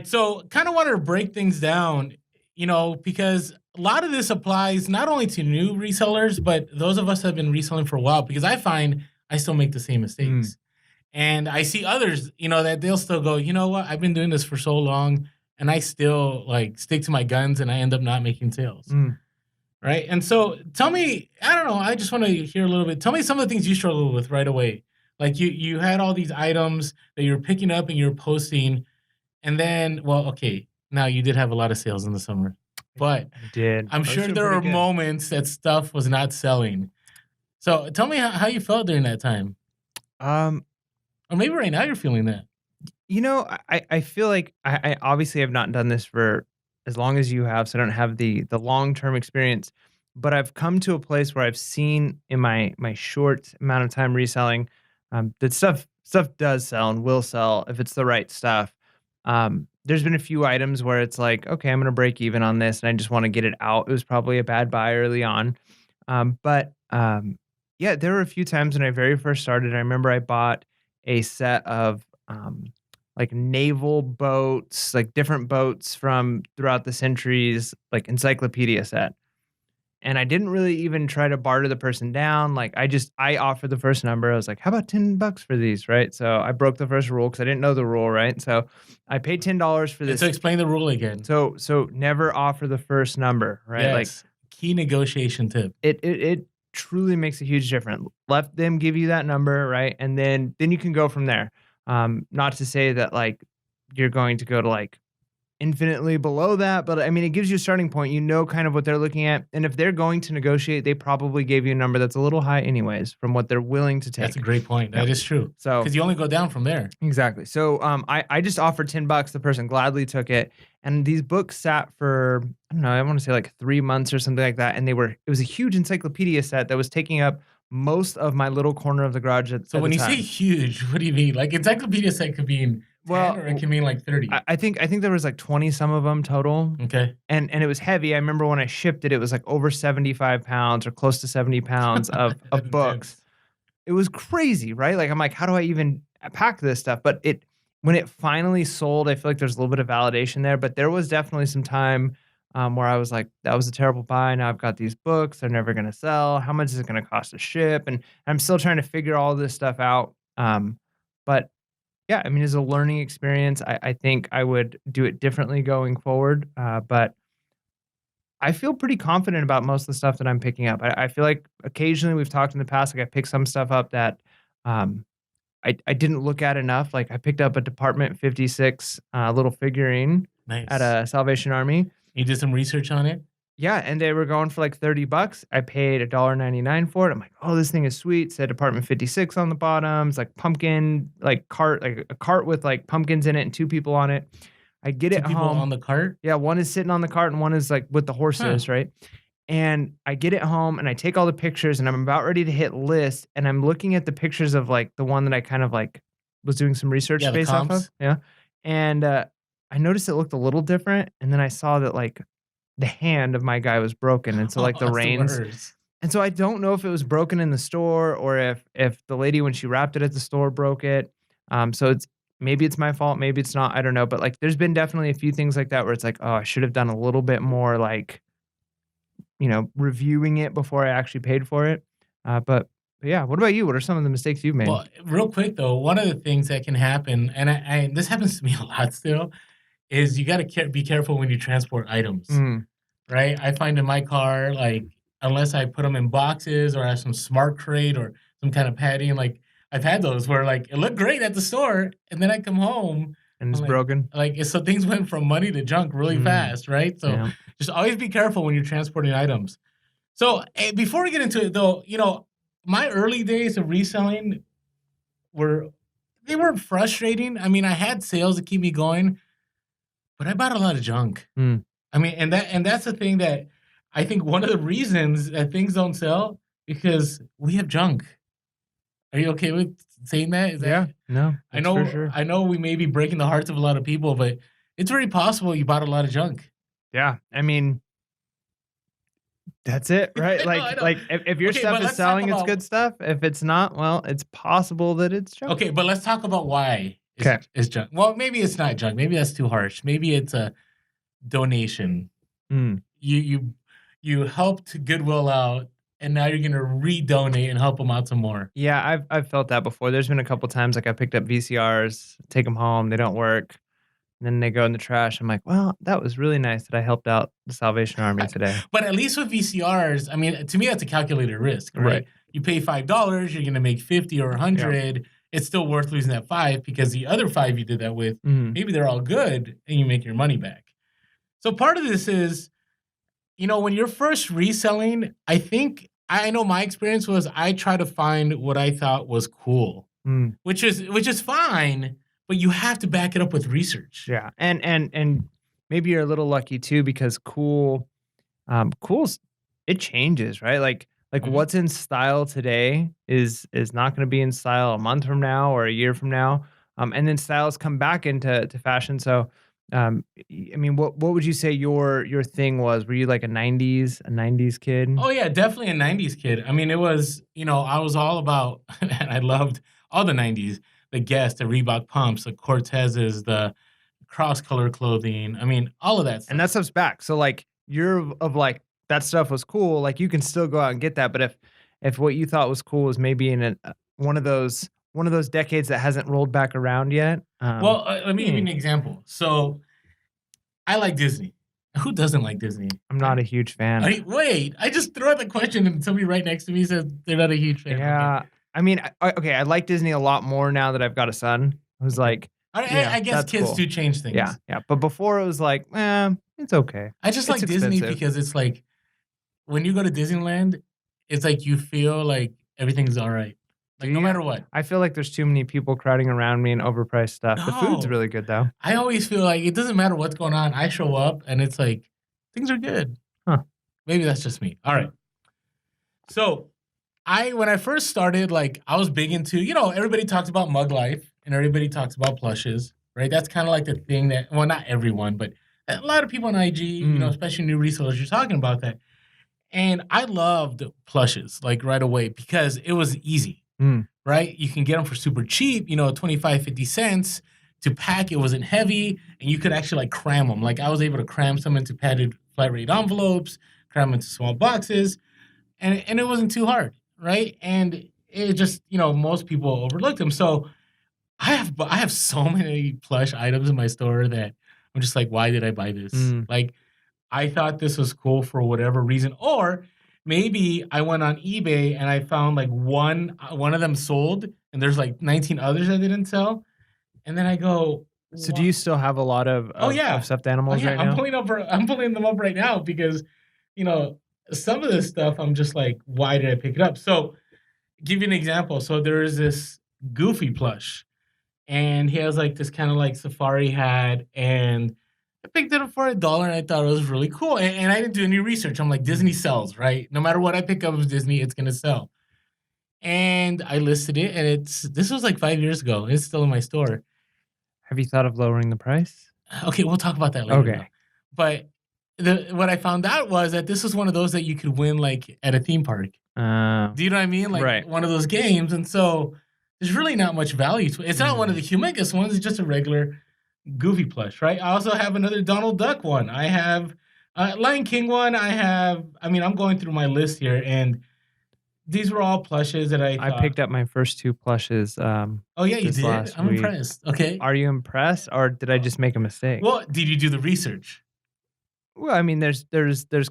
right. So kind of wanted to break things down, because a lot of this applies not only to new resellers, but those of us that have been reselling for a while, because I find I still make the same Mm, mistakes. And I see others, that they'll still go, you know what? I've been doing this for so long and I still like stick to my guns and I end up not making sales. mm. Right. And so tell me, I don't know, I just want to hear a little bit. Tell me some of the things you struggled with right away. Like you had all these items that you're picking up and you're posting. And then, well, okay, now you did have a lot of sales in the summer, but I did. I'm I was sure doing there pretty are good. moments that stuff was not selling. So tell me how you felt during that time. Um, Or maybe right now you're feeling that. I feel like I obviously have not done this for as long as you have, so I don't have the long-term experience, but I've come to a place where I've seen in my short amount of time reselling, that stuff does sell and will sell if it's the right stuff. There's been a few items where it's like, "Okay, I'm gonna break even on this, and I just wanna get it out." It was probably a bad buy early on. Yeah, there were a few times when I very first started, I remember I bought a set of, like, naval boats, like, different boats from throughout the centuries, like, encyclopedia set, and I didn't really even try to barter the person down, like, I offered the first number, I was like, "How about $10 for these?" Right? So, I broke the first rule because I didn't know the rule, right? So, I paid $10 for And so this. explain the rule again. So never offer the first number, right? Like, Yes. Key negotiation tip. it truly makes a huge difference. Let them give you that number, right? And then you can go from there. Not to say that, like, you're going to go to, like, infinitely below that, but, I mean, it gives you a starting point. You know kind of what they're looking at, and if they're going to negotiate, they probably gave you a number that's a little high anyways from what they're willing to That's a take. great point. Yep. That is true. So Because you only go down from there. exactly. So, I just offered $10, the person gladly took it, and these books sat for, I don't know, I wanna say, like, 3 months or something like that, and it was a huge encyclopedia set that was taking up most of my little corner of the garage So at the when you say time. huge, what do you mean? Like encyclopedia set could mean 10 Well, or it can mean like 30. I think there was, like, 20 some of them total, Okay. and it was heavy. I remember when I shipped it, it was, like, over 75 pounds or close to 70 pounds That's of books. intense. It was crazy, right? Like, I'm like, "How do I even pack this stuff?" But when it finally sold, I feel like there's a little bit of validation there, but there was definitely some time, where I was like, "That was a terrible buy. Now I've got these books. They're never gonna sell. How much is it gonna cost to ship?" And I'm still trying to figure all this stuff out. But yeah, I mean, it's a learning experience. I think I would do it differently going forward, but I feel pretty confident about most of the stuff that I'm picking up. I feel like occasionally we've talked in the past, like I picked some stuff up that um, I didn't look at enough. Like I picked up a Department 56 little figurine at Nice. a Salvation Army. You did some research on it? Yeah, and they were going for like $30. I paid $1.99 for it. I'm like, oh, this thing is sweet. It said Department 56 on the bottom. It's like pumpkin, like cart, like a cart with like pumpkins in it and two people on it. I get Two it people on home. the cart? Yeah, one is sitting on the cart and one is like with the Huh. horses, right? And I get it home and I take all the pictures and I'm about ready to hit list and I'm looking at the pictures of like the one that I kind of like was doing some Yeah, research the based off of. comps. Yeah. And I noticed it looked a little different. And then I saw that like the hand of my guy was broken. And so like Oh, the that's the reins. worst. And so I don't know if it was broken in the store or if the lady when she wrapped it at the store broke it. So it's maybe it's my fault, maybe it's not. I don't know. But like there's been definitely a few things like that where it's like, oh, I should have done a little bit more like reviewing it before I actually paid for it. But yeah, what about you? What are some of the mistakes you've made? Well, real quick though, one of the things that can happen, and this happens to me a lot still, is you got to be careful when you transport items, Mm, right? I find in my car, like, unless I put them in boxes or have some smart crate or some kind of padding, like, I've had those where, like, it looked great at the store, and then I come home, and I'm it's broken. so things went from money to junk really Mm, fast, right? So yeah. just always be careful when you're transporting items. So before we get into it, though, my early days of reselling were they weren't frustrating. I mean, I had sales to keep me going, but I bought a lot of junk. Mm. I mean, and that's the thing that I think one of the reasons that things don't sell because we have junk. Are you okay with saying that? Is that Yeah. No, I that's for know sure. I know we may be breaking the hearts of a lot of people, but it's very possible you bought a lot of junk. Yeah. I mean, that's it, right? I know, I know. Like if your Okay, stuff but is let's talk selling, it's about good stuff. If it's not, well, it's possible that it's junk. okay, but let's talk about why is 'Kay. is junk. Well, maybe it's not junk. Maybe that's too harsh. Maybe it's a donation. Mm. You helped Goodwill out, and now you're gonna redonate and help them out some more. Yeah, I've felt that before. There's been a couple times, like, I picked up VCRs, take them home, they don't work, and then they go in the trash. I'm like, "Well, that was really nice that I helped out the Salvation Army today." But at least with VCRs, I mean, to me, that's a calculated risk, Right. right? You pay $5, you're gonna make 50 or Yep. 100. It's still worth losing that 5 because the other 5 you did that with, Mhm. maybe they're all good and you make your money back. So part of this is, when you're first reselling, I know my experience was I try to find what I thought was cool, Mm. which is fine, but you have to back it up with research. Yeah, and maybe you're a little lucky too because cool's it changes, right? Like Mhm. what's in style today is not gonna be in style a month from now or a year from now, and then styles come back into fashion, so, I mean, what would you say your thing was? Were you like a '90s kid? Oh yeah, definitely a '90s kid. I mean, it was, I was all about and I loved all the '90s, the Guess, the Reebok pumps, the Cortezes, the cross-color clothing. I mean, all of that And stuff. that stuff's back. So like you're of like that stuff was cool. Like you can still go out and get that. But if what you thought was cool is maybe in one of those decades that hasn't rolled back around yet, Well, let me give you yeah, an example. So, I like Disney. Who doesn't like Disney? I'm not a huge fan. Wait, I just threw out the question and somebody right next to me says they're not a huge fan. Okay. Yeah, I mean, okay, I like Disney a lot more now that I've got a son who's Okay. like, I guess that's kids cool. do change Yeah, things. yeah. But before it was like, it's okay. I just It's like Disney expensive. because it's like when you go to Disneyland, it's like you feel like everything's all right. Do Like no you? matter what. I feel like there's too many people crowding around me and overpriced stuff. The food's No. really good though. I always feel like it doesn't matter what's going on. I show up and it's like things are good. Huh. Maybe that's just me. All right. So when I first started, like I was big into, everybody talks about mug life and everybody talks about plushes, right? That's kind of like the thing that, well, not everyone, but a lot of people on IG, Mm, especially new resellers, you're talking about that. And I loved plushes like right away because it was easy, mm. right? You can get them for super cheap, 25, 50 cents to pack. It wasn't heavy and you could actually like cram them. Like I was able to cram some into padded flat rate envelopes, cram them into small boxes, and it wasn't too hard, right? And it just, most people overlooked them. So I have so many plush items in my store that I'm just like, why did I buy this? Mm. Like I thought this was cool for whatever reason, or maybe I went on eBay and I found like one of them sold, and there's like 19 others that didn't sell, and then I go, So do you still have a lot of oh of yeah, stuffed oh animals yeah, right now? I'm pulling them up right now because you know some of this stuff I'm just like, why did I pick it up? So give you an example. So there is this Goofy plush, and he has like this kind of like safari hat, and I picked it up for $1, and I thought it was really cool. And I didn't do any research. I'm like, Disney Mm. sells, right? No matter what I pick up of Disney, it's gonna sell. And I listed it, and this was like 5 years ago. It's still in my store. Have you thought of lowering the price? Okay, we'll talk about that later though. Okay. But what I found out was that this was one of those that you could win like at a theme park. Uh, Do you know what I mean? Like right. one of those games, and so there's really not much value to it. It's not one of Mm. the humongous ones. It's just a regular Goofy plush, right? I also have another Donald Duck one. I have Lion King one. I'm going through my list here, and these were all plushes that I I thought, picked up my first 2 plushes, oh yeah, you this did. last I'm week. impressed. Okay. Are you impressed, or did I just make a mistake? Well, did you do the research? Well, I mean, there's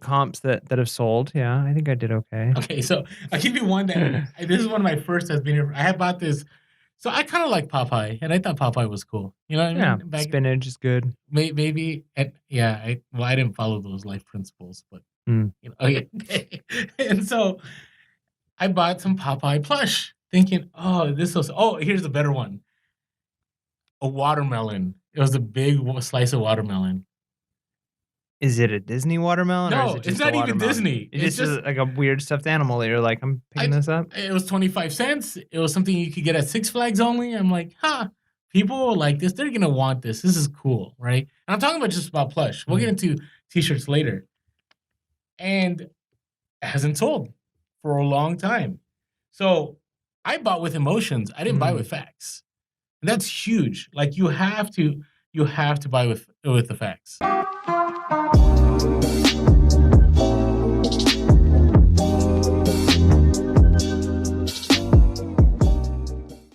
comps that have sold. Yeah, I think I did okay. Okay, so I'll give you one that this is one of my first that's been here. I had bought this. So I kind of like Popeye, and I thought Popeye was cool. You know what I Yeah, mean? Back spinach is good. maybe, and yeah, I didn't follow those life principles, but Mm. oh yeah, and so I bought some Popeye plush, thinking, oh, this was. Oh, here's a better one: a watermelon. It was a big slice of watermelon. Is it a Disney watermelon or is No, it it's just a not even watermelon? Disney. It It's just is just like a weird stuffed animal that you're like, "I'm picking I. this up?" It was 25 cents. It was something you could get at Six Flags only. I'm like, huh. People like this. They're gonna want this. This is cool, right? And I'm talking about just about plush. We'll get Mm, into t-shirts later. And it hasn't sold for a long time. So I bought with emotions. I didn't buy mm. with facts. That's huge. Like you have to buy with the facts.